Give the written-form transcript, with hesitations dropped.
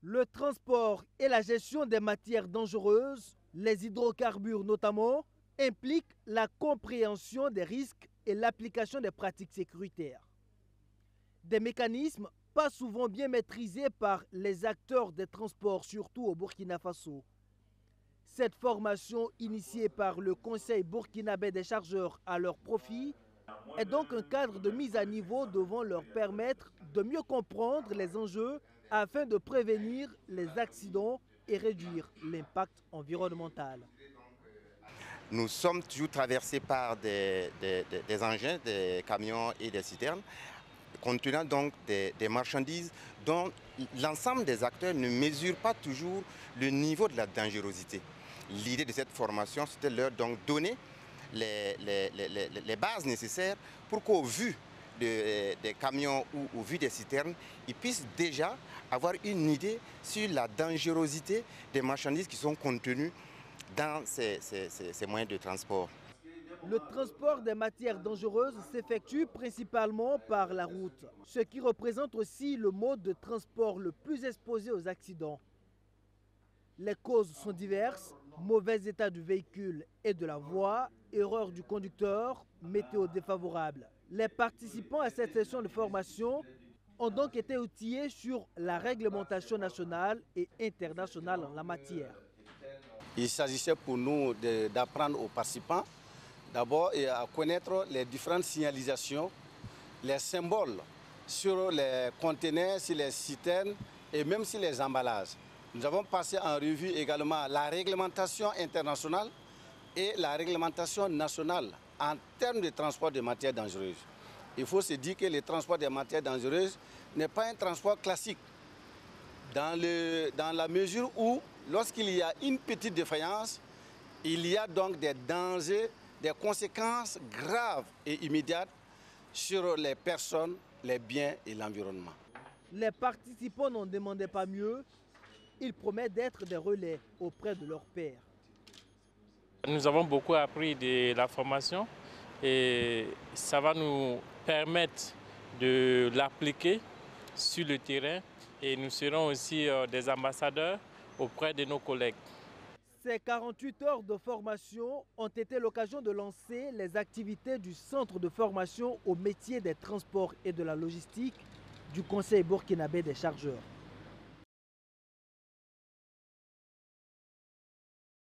Le transport et la gestion des matières dangereuses, les hydrocarbures notamment, impliquent la compréhension des risques et l'application des pratiques sécuritaires. Des mécanismes pas souvent bien maîtrisés par les acteurs des transports, surtout au Burkina Faso. Cette formation, initiée par le Conseil burkinabé des chargeurs à leur profit, est donc un cadre de mise à niveau devant leur permettre de mieux comprendre les enjeux afin de prévenir les accidents et réduire l'impact environnemental. Nous sommes toujours traversés par des engins, des camions et des citernes, contenant donc des marchandises dont l'ensemble des acteurs ne mesure pas toujours le niveau de la dangerosité. L'idée de cette formation, c'était leur donc donner les bases nécessaires pour qu'au vu des camions ou au vu des citernes, ils puissent déjà avoir une idée sur la dangerosité des marchandises qui sont contenues dans ces moyens de transport. Le transport des matières dangereuses s'effectue principalement par la route, ce qui représente aussi le mode de transport le plus exposé aux accidents. Les causes sont diverses: mauvais état du véhicule et de la voie, erreur du conducteur, météo défavorable. Les participants à cette session de formation ont donc été outillés sur la réglementation nationale et internationale en la matière. Il s'agissait pour nous d'apprendre aux participants d'abord à connaître les différentes signalisations, les symboles sur les conteneurs, sur les citernes et même sur les emballages. Nous avons passé en revue également la réglementation internationale et la réglementation nationale en termes de transport de matières dangereuses. Il faut se dire que le transport des matières dangereuses n'est pas un transport classique, dans la mesure où, lorsqu'il y a une petite défaillance, il y a donc des dangers, des conséquences graves et immédiates sur les personnes, les biens et l'environnement. Les participants n'en demandaient pas mieux. Ils promettent d'être des relais auprès de leurs pairs. Nous avons beaucoup appris de la formation et ça va nous permettre de l'appliquer sur le terrain et nous serons aussi des ambassadeurs auprès de nos collègues. Ces 48 heures de formation ont été l'occasion de lancer les activités du Centre de formation au métier des transports et de la logistique du Conseil burkinabé des chargeurs.